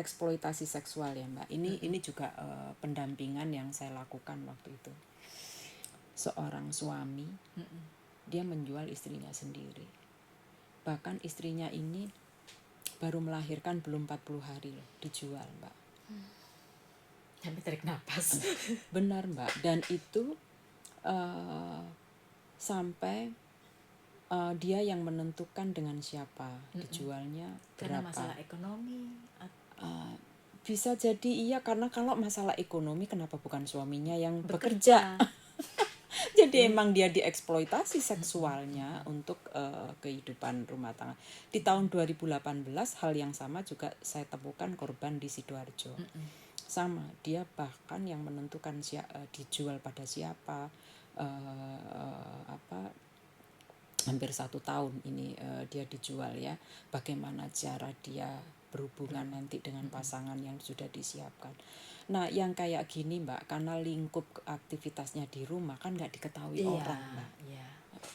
eksploitasi seksual ya Mbak. Ini juga pendampingan yang saya lakukan waktu itu. Seorang suami dia menjual istrinya sendiri. Bahkan istrinya ini baru melahirkan belum 40 hari loh, dijual Mbak. Sampai tarik napas. Benar Mbak. Dan itu sampai dia yang menentukan dengan siapa dijualnya, Karena berapa. masalah ekonomi. Bisa jadi iya, karena kalau masalah ekonomi kenapa bukan suaminya yang bekerja. Jadi emang dia dieksploitasi seksualnya untuk kehidupan rumah tangga. Di tahun 2018 hal yang sama juga saya temukan korban di Sidoarjo. Sama, dia bahkan yang menentukan dijual pada siapa, hampir 1 tahun ini dia dijual ya. Bagaimana cara dia berhubungan nanti dengan pasangan yang sudah disiapkan. Nah yang kayak gini Mbak, karena lingkup aktivitasnya di rumah kan nggak diketahui orang Mbak. Iya.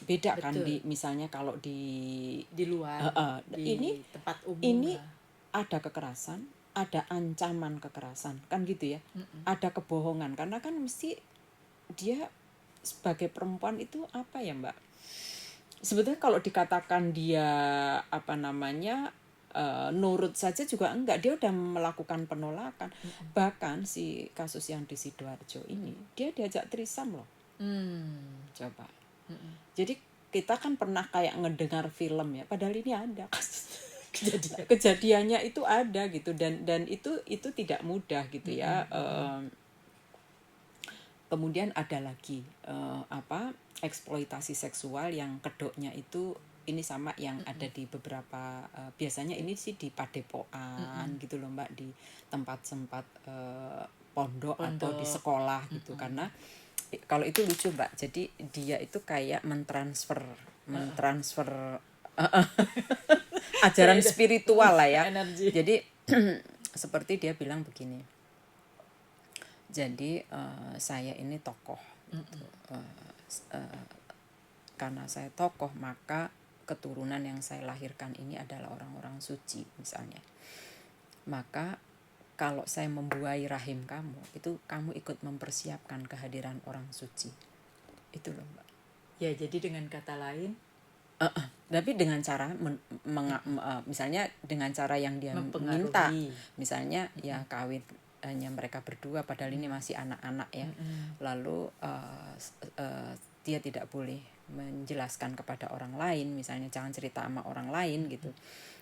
Beda kan misalnya kalau di luar, ini tempat umum ini lah. ada kekerasan, ada ancaman kekerasan kan gitu ya. Ada kebohongan, karena kan mesti dia sebagai perempuan itu apa ya Mbak, sebetulnya kalau dikatakan dia nurut saja juga enggak, dia udah melakukan penolakan. Bahkan si kasus yang di Sidoarjo ini dia diajak threesome loh. Coba. Jadi kita kan pernah kayak ngedengar film ya, padahal ini ada kejadiannya itu ada gitu, dan itu tidak mudah gitu ya. Kemudian ada lagi eksploitasi seksual yang kedoknya itu ini sama yang ada di beberapa biasanya ini sih di padepokan gitu loh Mbak, di tempat-tempat pondok atau di sekolah gitu. Karena kalau itu lucu Mbak, jadi dia itu kayak mentransfer ajaran spiritual lah ya. Energi. Jadi seperti dia bilang begini, jadi saya ini tokoh gitu. Karena saya tokoh maka keturunan yang saya lahirkan ini adalah orang-orang suci misalnya. Maka kalau saya membuai rahim kamu, itu kamu ikut mempersiapkan kehadiran orang suci. Itu loh Mbak. Ya jadi dengan kata lain, tapi dengan cara misalnya dengan cara yang dia minta, misalnya ya kawin hanya mereka berdua padahal ini masih anak-anak ya. Lalu dia tidak boleh menjelaskan kepada orang lain, misalnya jangan cerita sama orang lain gitu.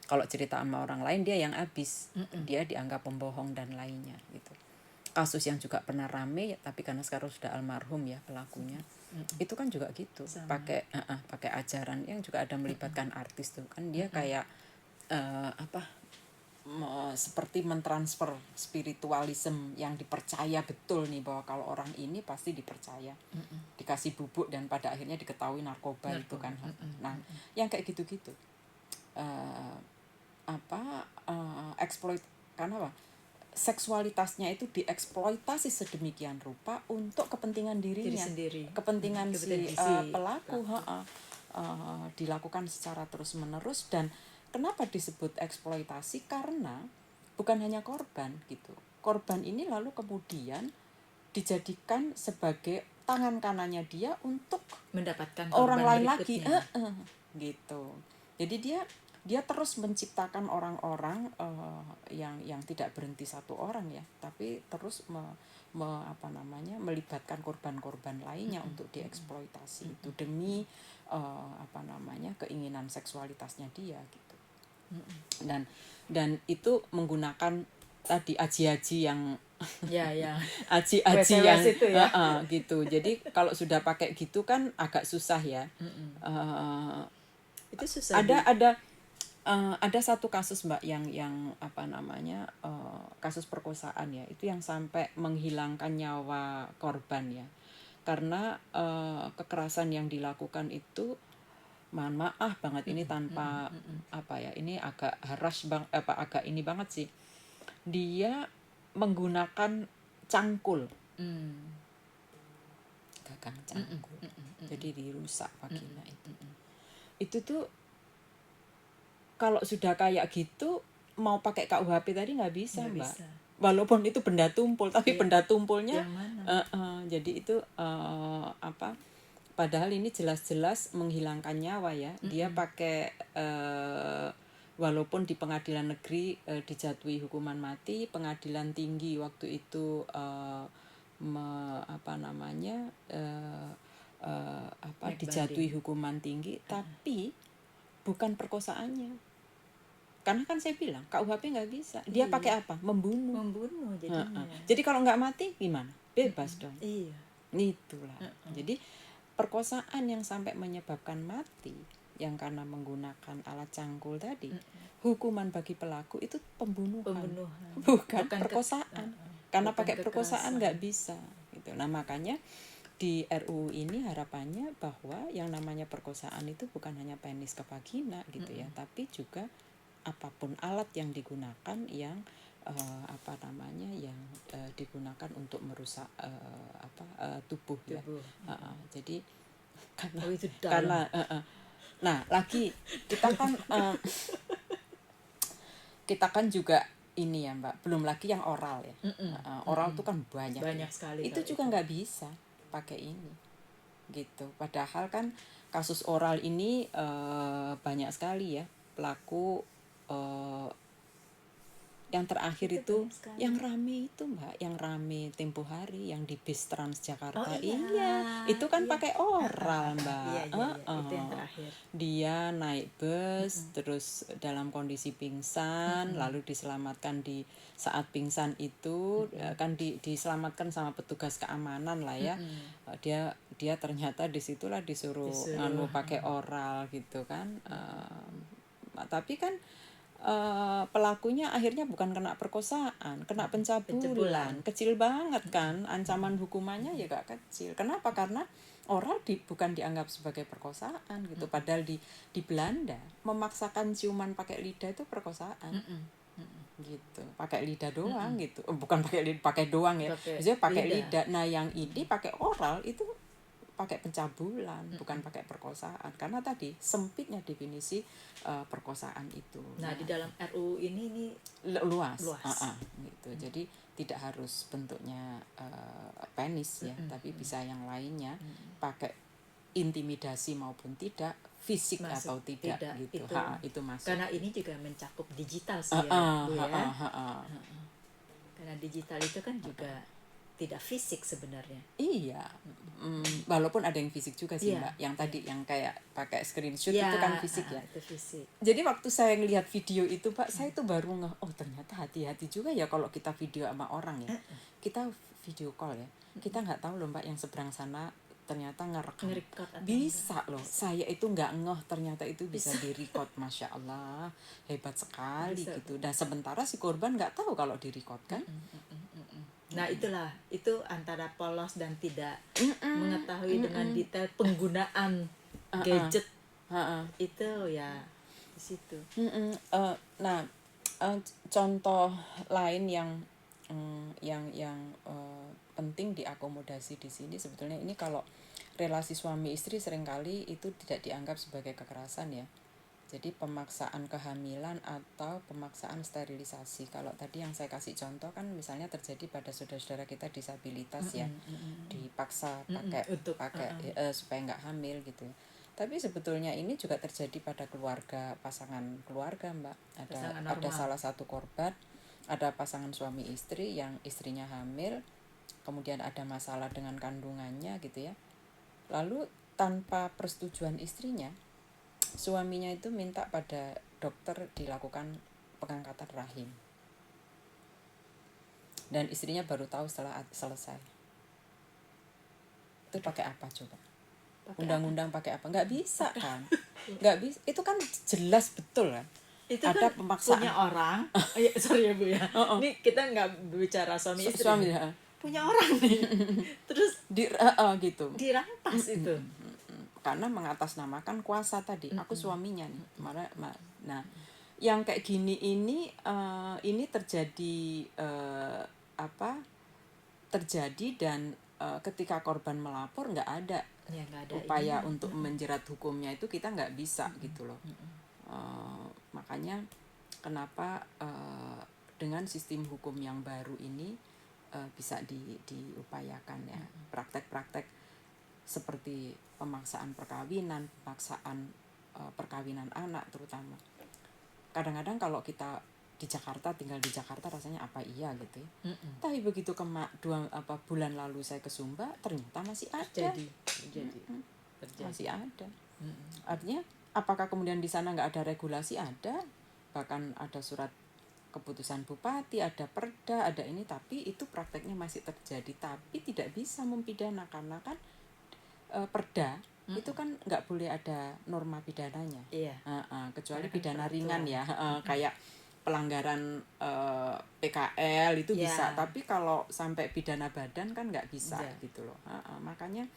Kalau cerita sama orang lain dia yang habis, dia dianggap pembohong dan lainnya gitu. Kasus yang juga pernah rame tapi karena sekarang sudah almarhum ya pelakunya, itu kan juga gitu, pakai ajaran yang juga ada melibatkan artis tuh kan, dia kayak seperti mentransfer spiritualisme yang dipercaya betul nih, bahwa kalau orang ini pasti dipercaya, dikasih bubuk dan pada akhirnya diketahui narkoba itu kan. Nah yang kayak gitu-gitu exploit, karena apa, seksualitasnya itu dieksploitasi sedemikian rupa untuk kepentingan dirinya, kepentingan si pelaku dilakukan secara terus-menerus. Dan kenapa disebut eksploitasi? Karena bukan hanya korban gitu. Korban ini lalu kemudian dijadikan sebagai tangan kanannya dia untuk mendapatkan orang lain berikutnya. lagi gitu. Jadi dia terus menciptakan orang-orang yang tidak berhenti satu orang ya, tapi terus melibatkan korban-korban lainnya untuk dieksploitasi itu demi keinginan seksualitasnya dia gitu. Dan itu menggunakan tadi aji-aji yang aji-aji yang itu ya. gitu. Jadi kalau sudah pakai gitu kan agak susah ya. Itu susah. Ada satu kasus Mbak yang kasus perkosaan ya, itu yang sampai menghilangkan nyawa korban ya, karena kekerasan yang dilakukan itu, mohon maaf banget ini tanpa ini agak agak ini banget sih, dia menggunakan cangkul, gagang cangkul, jadi dirusak vagina itu tuh. Kalau sudah kayak gitu mau pakai KUHP tadi nggak bisa, Nggak Mbak. bisa. Walaupun itu benda tumpul, tapi benda tumpulnya Yang mana? jadi itu apa? Padahal ini jelas-jelas menghilangkan nyawa ya. Dia pakai walaupun di pengadilan negeri dijatuhi hukuman mati, pengadilan tinggi waktu itu dijatuhi hukuman tinggi, tapi bukan perkosaannya. Karena kan saya bilang KUHP nggak bisa. Dia pakai apa? Membunuh jadinya. Jadi kalau nggak mati gimana? Bebas dong. Iya. Itulah. Jadi perkosaan yang sampai menyebabkan mati, yang karena menggunakan alat cangkul tadi, hukuman bagi pelaku itu pembunuhan. Bukan perkosaan. Karena pakai perkosaan nggak bisa. Gitu. Nah makanya di RUU ini harapannya bahwa yang namanya perkosaan itu bukan hanya penis ke vagina gitu ya, tapi juga apapun alat yang digunakan yang yang digunakan untuk merusak tubuh ya. Jadi karena nah lagi kita kan juga ini ya Mbak, belum lagi yang oral ya. Oral tuh kan banyak sekali. Itu juga nggak bisa pakai ini gitu. Padahal kan kasus oral ini banyak sekali ya pelaku. Yang terakhir itu yang rame itu Mbak, yang rame tempo hari yang di bis Transjakarta. Itu kan pakai oral Mbak. Itu yang terakhir. Dia naik bus terus dalam kondisi pingsan, lalu diselamatkan di saat pingsan itu kan diselamatkan sama petugas keamanan lah ya. Dia ternyata disitulah disuruh pakai oral gitu kan. Tapi kan pelakunya akhirnya bukan kena perkosaan, kena pencabulan. Kecil banget kan, ancaman hukumannya ya gak kecil. Kenapa? Karena oral bukan dianggap sebagai perkosaan gitu. Padahal di Belanda memaksakan ciuman pakai lidah itu perkosaan. Gitu, pakai lidah doang gitu. Bukan pakai doang ya. Maksudnya pakai lidah. Nah, yang ini pakai oral itu pakai pencabulan, bukan pakai perkosaan. Karena tadi sempitnya definisi perkosaan itu. Nah, di dalam RUU ini luas. Gitu. Jadi tidak harus bentuknya penis ya, tapi bisa yang lainnya, pakai intimidasi maupun tidak, fisik masuk, atau tidak gitu. Itu masuk. Karena ini juga mencakup digital sih ya, Bu ya. Karena digital itu kan juga tidak fisik sebenarnya. Iya. Walaupun ada yang fisik juga sih Mbak. Yang tadi yang kayak pakai screenshot itu kan fisik ya. Itu fisik. Jadi waktu saya ngelihat video itu Pak, saya tuh baru ternyata hati-hati juga ya kalau kita video sama orang ya. Kita video call ya. Kita nggak tahu loh Mbak yang seberang sana ternyata ngerekam. Bisa loh. Saya itu nggak ternyata itu bisa di-record. Masya Allah, hebat sekali bisa, gitu. Dan sementara si korban nggak tahu kalau di-record kan. Nah itulah, itu antara polos dan tidak mengetahui dengan detail penggunaan gadget itu ya di situ. Contoh lain yang penting diakomodasi di sini sebetulnya ini kalau relasi suami istri seringkali itu tidak dianggap sebagai kekerasan ya. Jadi pemaksaan kehamilan atau pemaksaan sterilisasi. Kalau tadi yang saya kasih contoh kan misalnya terjadi pada saudara-saudara kita disabilitas ya, dipaksa pakai supaya nggak hamil gitu. Tapi sebetulnya ini juga terjadi pada pasangan keluarga Mbak. Ada salah satu korban, ada pasangan suami istri yang istrinya hamil, kemudian ada masalah dengan kandungannya gitu ya. Lalu tanpa persetujuan istrinya, suaminya itu minta pada dokter dilakukan pengangkatan rahim. Dan istrinya baru tahu setelah selesai. Itu pakai apa coba? Undang-undang pakai apa? Nggak bisa kan? Nggak bisa. Itu kan jelas betul kan? Itu ada kan pemaksaan. Punya orang. Sorry ya Bu ya. Ini kita nggak bicara suami istri. Punya orang nih. Terus gitu. Dirampas itu. Karena mengatasnamakan kuasa tadi, aku suaminya nih. Nah, yang kayak gini ini terjadi terjadi dan ketika korban melapor nggak ada upaya untuk menjerat hukumnya itu kita nggak bisa gitu loh. Makanya kenapa dengan sistem hukum yang baru ini bisa diupayakan ya, praktek-praktek seperti pemaksaan perkawinan, pemaksaan perkawinan anak terutama. Kadang-kadang kalau kita di Jakarta, tinggal di Jakarta rasanya apa iya gitu ya. Tapi begitu bulan lalu saya ke Sumba, ternyata masih ada. Terjadi. Masih ada. Artinya apakah kemudian di sana nggak ada regulasi? Ada. Bahkan ada surat keputusan bupati, ada perda, ada ini, tapi itu prakteknya masih terjadi. Tapi tidak bisa mempidana karena kan perda itu kan nggak boleh ada norma pidananya. Kecuali pidana ringan ya, kayak pelanggaran PKL itu bisa, tapi kalau sampai pidana badan kan nggak bisa gitu loh. Makanya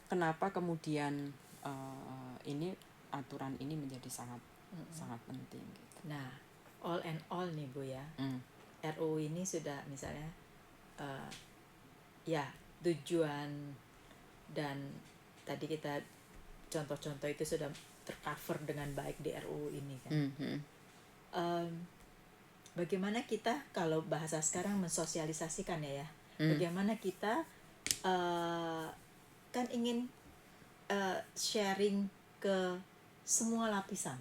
kenapa kemudian ini aturan ini menjadi sangat sangat penting gitu. Nah, all and all nih Bu ya, RUU ini sudah misalnya ya tujuan dan tadi kita contoh-contoh itu sudah tercover dengan baik di RUU ini kan. Bagaimana kita kalau bahasa sekarang mensosialisasikan ya, bagaimana kita kan ingin sharing ke semua lapisan.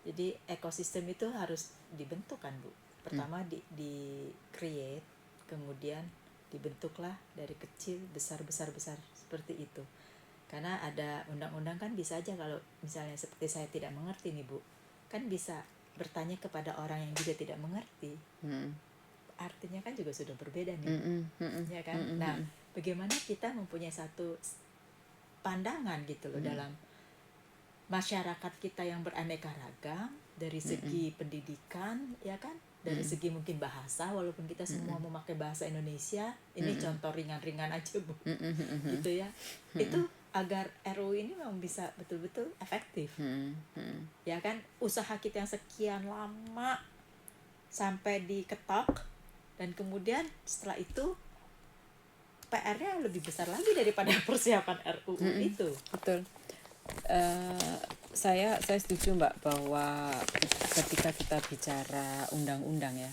Jadi ekosistem itu harus dibentuk kan Bu. Pertama di create, kemudian dibentuklah dari kecil besar seperti itu. Karena ada undang-undang kan bisa aja kalau misalnya seperti saya tidak mengerti nih Bu, kan bisa bertanya kepada orang yang juga tidak mengerti. Artinya kan juga sudah berbeda nih, ya kan? Nah, bagaimana kita mempunyai satu pandangan gitu loh dalam masyarakat kita yang beraneka ragam dari segi pendidikan, ya kan? Dari segi mungkin bahasa, walaupun kita semua memakai bahasa Indonesia, ini contoh ringan-ringan aja Bu, gitu ya. Itu agar RUU ini memang bisa betul-betul efektif, ya kan? Usaha kita yang sekian lama sampai diketok, dan kemudian setelah itu PR-nya lebih besar lagi daripada persiapan RUU itu. Betul. Saya setuju Mbak bahwa ketika kita bicara undang-undang ya,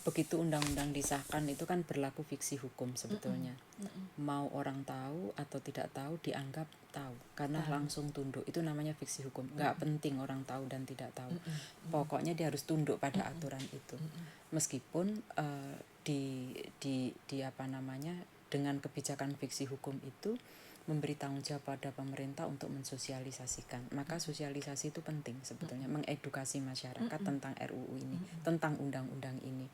begitu undang-undang disahkan itu kan berlaku fiksi hukum sebetulnya. Mau orang tahu atau tidak tahu dianggap tahu karena langsung tunduk, itu namanya fiksi hukum. Nggak penting orang tahu dan tidak tahu, pokoknya dia harus tunduk pada aturan itu. Meskipun di apa namanya, dengan kebijakan fiksi hukum itu memberi tanggung jawab pada pemerintah untuk mensosialisasikan. Maka sosialisasi itu penting sebetulnya, mengedukasi masyarakat tentang RUU ini, tentang undang-undang ini.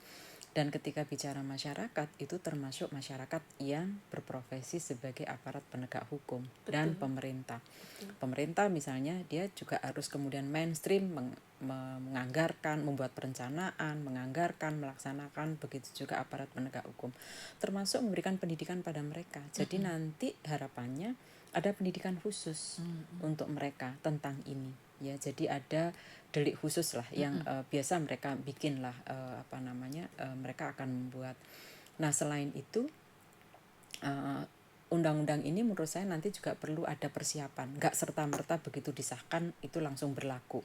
Dan ketika bicara masyarakat, itu termasuk masyarakat yang berprofesi sebagai aparat penegak hukum. Dan pemerintah. Pemerintah misalnya dia juga harus kemudian mainstream menganggarkan, membuat perencanaan, menganggarkan, melaksanakan, begitu juga aparat penegak hukum. Termasuk memberikan pendidikan pada mereka. Jadi nanti harapannya ada pendidikan khusus untuk mereka tentang ini. Ya, jadi ada delik khusus lah yang biasa mereka bikin lah, mereka akan membuat. Nah, selain itu undang-undang ini menurut saya nanti juga perlu ada persiapan, nggak serta-merta begitu disahkan itu langsung berlaku.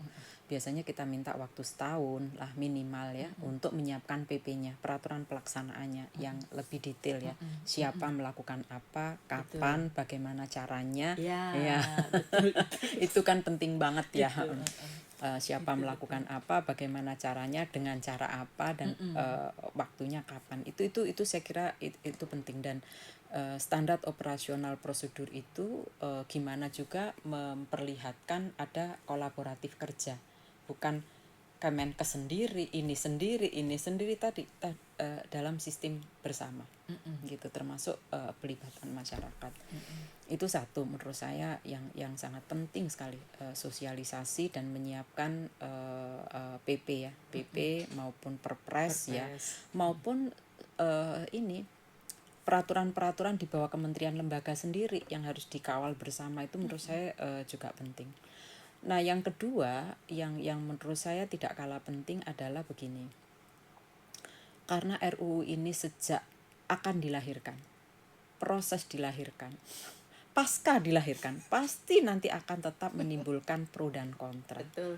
Biasanya kita minta waktu setahun lah minimal ya, untuk menyiapkan PP-nya, peraturan pelaksanaannya yang lebih detail ya, siapa melakukan apa, kapan, bagaimana caranya, ya. Betul. Itu kan penting banget ya. Siapa melakukan apa, bagaimana caranya, dengan cara apa, dan waktunya kapan. Itu saya kira itu penting. Dan standar operasional prosedur itu gimana juga memperlihatkan ada kolaboratif kerja, bukan Kemenkes sendiri, ini sendiri tadi dalam sistem bersama, gitu, termasuk pelibatan masyarakat. Itu satu menurut saya yang sangat penting sekali, sosialisasi dan menyiapkan PP ya, PP maupun Perpres ya, maupun ini peraturan-peraturan di bawah kementerian lembaga sendiri yang harus dikawal bersama, itu menurut saya juga penting. Nah, yang kedua yang menurut saya tidak kalah penting adalah begini. Karena RUU ini sejak akan dilahirkan, proses dilahirkan, pasca dilahirkan, pasti nanti akan tetap menimbulkan pro dan kontra. Betul.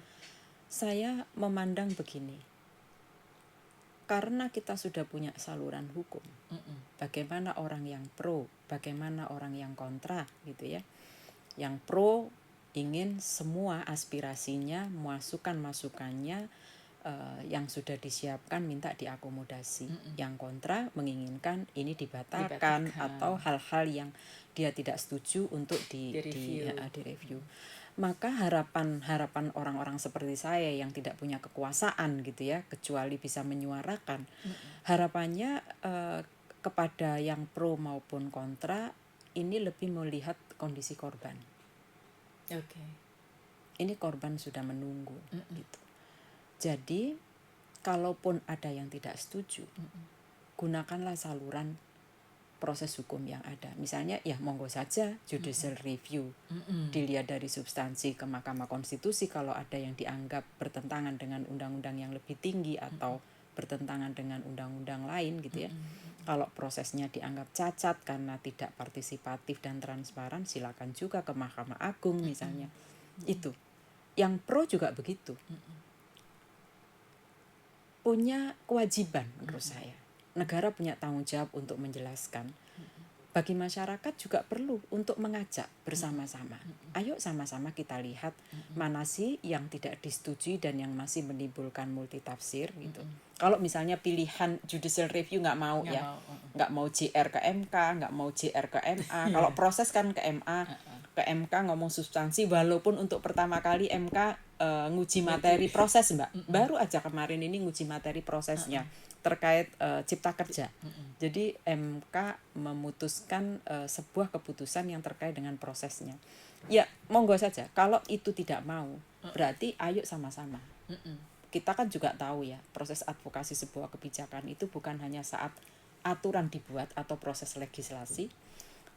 Saya memandang begini, karena kita sudah punya saluran hukum. Bagaimana orang yang pro, bagaimana orang yang kontra gitu ya. Yang pro ingin semua aspirasinya, masukannya yang sudah disiapkan minta diakomodasi. Yang kontra menginginkan ini dibatalkan atau hal-hal yang dia tidak setuju untuk direview. Maka harapan orang-orang seperti saya yang tidak punya kekuasaan gitu ya, kecuali bisa menyuarakan, harapannya kepada yang pro maupun kontra ini lebih melihat kondisi korban. Ini korban sudah menunggu gitu. Jadi kalaupun ada yang tidak setuju, gunakanlah saluran proses hukum yang ada. Misalnya ya monggo saja judicial review, dilihat dari substansi ke Mahkamah Konstitusi kalau ada yang dianggap bertentangan dengan undang-undang yang lebih tinggi atau bertentangan dengan undang-undang lain gitu ya. Kalau prosesnya dianggap cacat karena tidak partisipatif dan transparan, silakan juga ke Mahkamah Agung misalnya. Itu. Yang pro juga begitu. Punya kewajiban menurut saya. Negara punya tanggung jawab untuk menjelaskan. Bagi masyarakat juga perlu untuk mengajak bersama-sama. Ayo sama-sama kita lihat mana sih yang tidak disetujui dan yang masih menimbulkan multitafsir gitu. Kalau misalnya pilihan judicial review nggak mau nggak mau JR ke MK, nggak mau JR ke MA. Kalau proses kan ke MA, ke MK ngomong substansi, walaupun untuk pertama kali MK nguji materi proses Mbak. Baru aja kemarin ini nguji materi prosesnya terkait cipta kerja. Jadi MK memutuskan sebuah keputusan yang terkait dengan prosesnya. Ya monggo saja. Kalau itu tidak mau, berarti ayo sama-sama. Kita kan juga tahu ya, proses advokasi sebuah kebijakan itu bukan hanya saat aturan dibuat atau proses legislasi,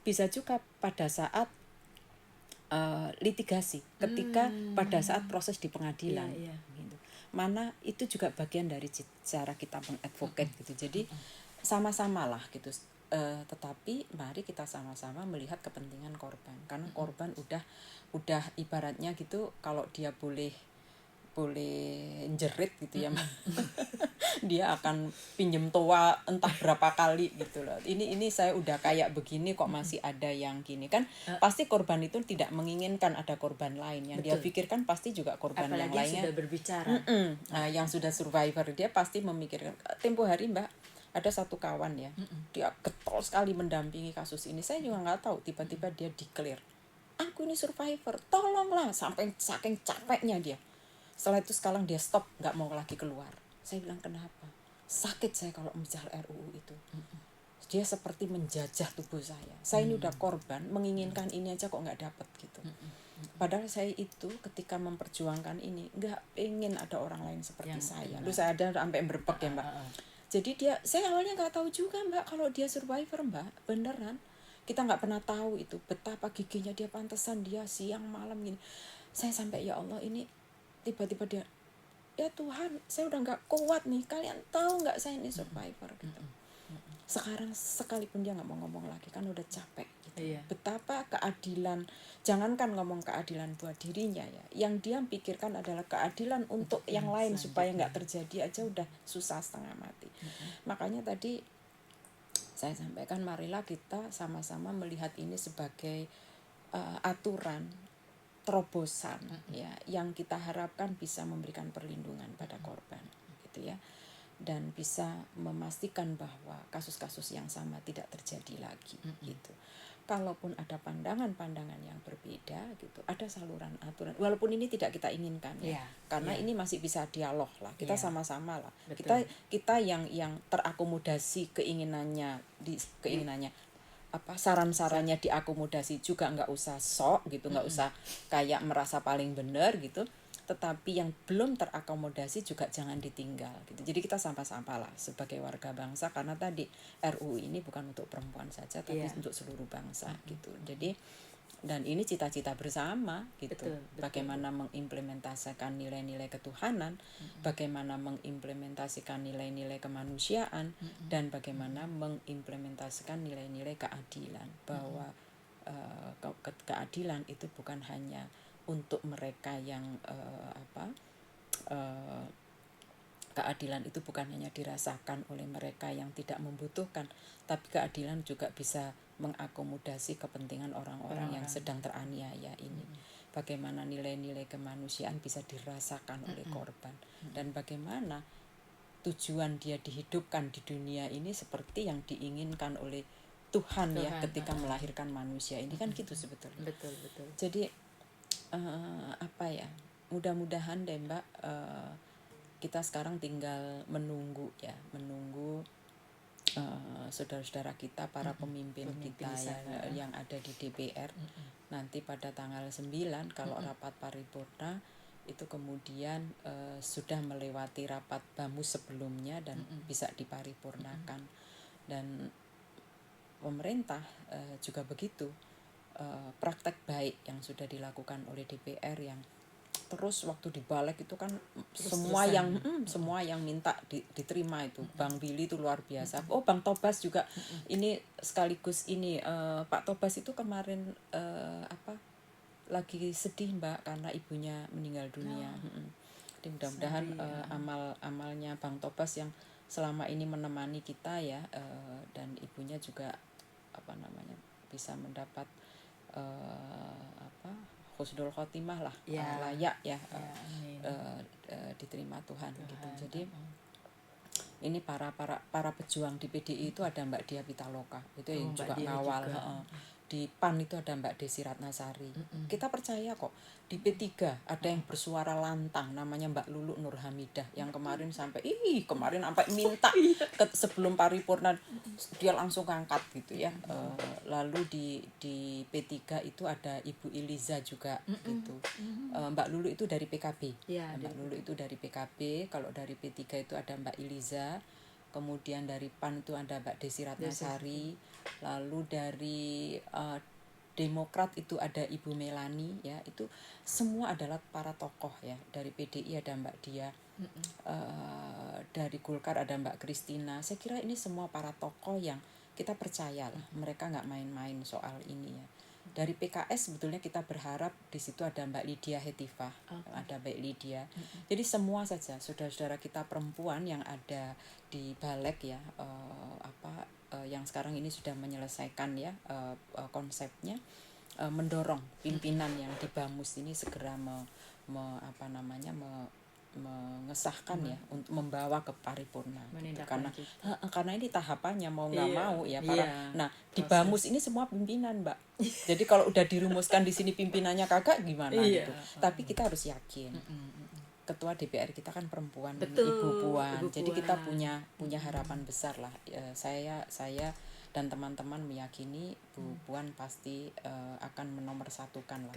bisa juga pada saat litigasi, ketika pada saat proses di pengadilan. Gitu. Mana itu juga bagian dari cara kita mengadvocate gitu. Jadi sama-sama lah gitu. Tetapi mari kita sama-sama melihat kepentingan korban, karena korban udah ibaratnya gitu, kalau dia boleh jerit gitu ya, dia akan pinjem toa entah berapa kali gitu loh. Ini saya udah kayak begini kok masih ada yang gini kan. Pasti korban itu tidak menginginkan ada korban lain. Yang dia pikirkan pasti juga korban apalagi yang lainnya. Sudah berbicara. Nah, yang sudah survivor dia pasti memikirkan. Tempo hari Mbak, ada satu kawan ya, dia getol sekali mendampingi kasus ini. Saya juga nggak tahu, tiba-tiba dia declare, aku ini survivor, tolonglah, sampai saking capeknya dia. Setelah itu sekarang dia stop, nggak mau lagi keluar. Saya bilang kenapa? Sakit saya kalau menjajah RUU itu. Dia seperti menjajah tubuh saya. Saya ini udah korban, menginginkan ini aja kok nggak dapet gitu. Padahal saya itu ketika memperjuangkan ini nggak ingin ada orang lain seperti saya. Lu saya ada sampai berpek ya Mbak. Jadi saya awalnya nggak tahu juga Mbak kalau dia survivor Mbak, beneran. Kita nggak pernah tahu itu betapa giginya dia, pantesan dia siang malam gini. Saya sampai ya Allah, ini tiba-tiba dia, ya Tuhan, saya udah nggak kuat nih, kalian tahu nggak saya ini survivor gitu. Sekarang sekalipun dia nggak mau ngomong lagi kan udah capek gitu. Betapa keadilan, jangankan ngomong keadilan buat dirinya ya, yang dia pikirkan adalah keadilan untuk yang lain supaya nggak terjadi aja udah susah setengah mati. Makanya tadi saya sampaikan, marilah kita sama-sama melihat ini sebagai aturan terobosan ya, yang kita harapkan bisa memberikan perlindungan pada korban gitu ya, dan bisa memastikan bahwa kasus-kasus yang sama tidak terjadi lagi gitu. Kalaupun ada pandangan-pandangan yang berbeda gitu, ada saluran aturan, walaupun ini tidak kita inginkan ya, karena ini masih bisa dialog lah, kita sama-sama lah. Kita yang terakomodasi keinginannya saran-sarannya diakomodasi juga, nggak usah sok gitu, nggak usah kayak merasa paling benar gitu, tetapi yang belum terakomodasi juga jangan ditinggal gitu. Jadi kita sama-sama lah sebagai warga bangsa, karena tadi RUU ini bukan untuk perempuan saja tapi untuk seluruh bangsa gitu. Jadi dan ini cita-cita bersama gitu. Betul. Bagaimana mengimplementasikan nilai-nilai ketuhanan, bagaimana mengimplementasikan nilai-nilai kemanusiaan, dan bagaimana mengimplementasikan nilai-nilai keadilan, bahwa keadilan itu bukan hanya untuk mereka yang keadilan itu bukan hanya dirasakan oleh mereka yang tidak membutuhkan, tapi keadilan juga bisa mengakomodasi kepentingan orang-orang yang sedang teraniaya ini. Bagaimana nilai-nilai kemanusiaan bisa dirasakan oleh korban, dan bagaimana tujuan dia dihidupkan di dunia ini seperti yang diinginkan oleh Tuhan ya ketika melahirkan manusia ini, kan gitu sebetulnya. Betul. Jadi apa ya, mudah-mudahan deh Mbak, kita sekarang tinggal menunggu saudara-saudara kita, para pemimpin kita yang ada di DPR nanti pada tanggal 9 kalau rapat paripurna itu kemudian sudah melewati rapat bamus sebelumnya dan bisa diparipurnakan. Dan pemerintah juga begitu, praktek baik yang sudah dilakukan oleh DPR yang terus waktu dibalik itu kan semua yang minta diterima itu. Bang Billy itu luar biasa. Bang Tobas juga ini sekaligus ini Pak Tobas itu kemarin lagi sedih Mbak karena ibunya meninggal dunia. Jadi mudah-mudahan amalnya Bang Tobas yang selama ini menemani kita ya, dan ibunya juga bisa mendapat husnul khotimah lah, layak ya, diterima Tuhan gitu. Jadi ini para pejuang di PDI itu ada Mbak Dia Pitaloka itu yang juga ngawal. Di PAN itu ada Mbak Desi Ratnasari. Kita percaya kok di P3 ada yang bersuara lantang namanya Mbak Lulu Nur Hamidah yang kemarin sampai minta sebelum paripurna dia langsung ngangkat gitu ya. Lalu di P3 itu ada Ibu Iliza juga gitu. Mbak Lulu itu dari PKB. Mbak Lulu itu dari PKB. Kalau dari P3 itu ada Mbak Iliza. Kemudian dari PAN itu ada Mbak Desi Ratnasari. Lalu dari Demokrat itu ada Ibu Melani ya. Itu semua adalah para tokoh ya. Dari PDI ada Mbak Dia. Dari Golkar ada Mbak Kristina. Saya kira ini semua para tokoh yang kita percaya lah, mereka nggak main-main soal ini ya. Dari PKS sebetulnya kita berharap di situ ada Mbak Lydia Hetifah, ada Mbak Lydia. Jadi semua saja saudara-saudara kita perempuan yang ada di Balek ya, yang sekarang ini sudah menyelesaikan ya konsepnya, mendorong pimpinan yang di Bamus ini segera mengesahkan ya untuk membawa ke paripurna gitu. Karena ini tahapannya mau nggak mau ya di Bamus ini semua pimpinan Mbak. Jadi kalau udah dirumuskan di sini pimpinannya kagak gimana gitu. Tapi kita harus yakin ketua DPR kita kan perempuan, Ibu Puan. Jadi kita punya harapan besar lah. Saya dan teman-teman meyakini Bu Puan pasti akan menomorsatukan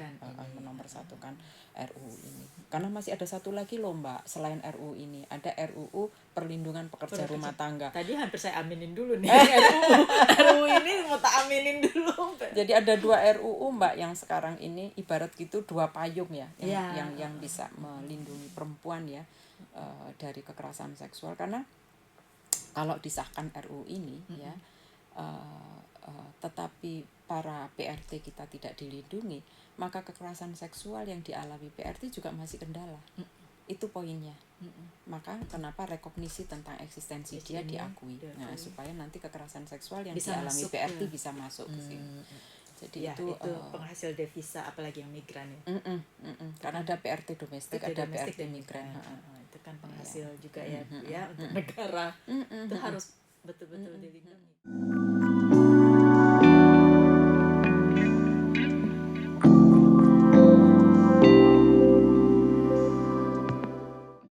RUU ini. Karena masih ada satu lagi loh Mbak, selain RUU ini ada RUU perlindungan pekerja rumah tangga. Tadi hampir saya aminin dulu nih. RUU ini mau tak aminin dulu. Jadi ada 2 RUU Mbak yang sekarang ini ibarat gitu 2 payung ya yang bisa melindungi perempuan ya dari kekerasan seksual. Karena kalau disahkan RUU ini ya tetapi para PRT kita tidak dilindungi, maka kekerasan seksual yang dialami PRT juga masih kendala. Itu poinnya. Maka kenapa rekognisi tentang eksistensi dia diakui. Nah, supaya nanti kekerasan seksual yang bisa dialami PRT bisa masuk ke sini. Jadi itu penghasil devisa, apalagi yang migran ya. Karena ada PRT domestik, ada PRT migran. Itu kan penghasil juga ya untuk negara. Itu harus betul-betul dilindungi.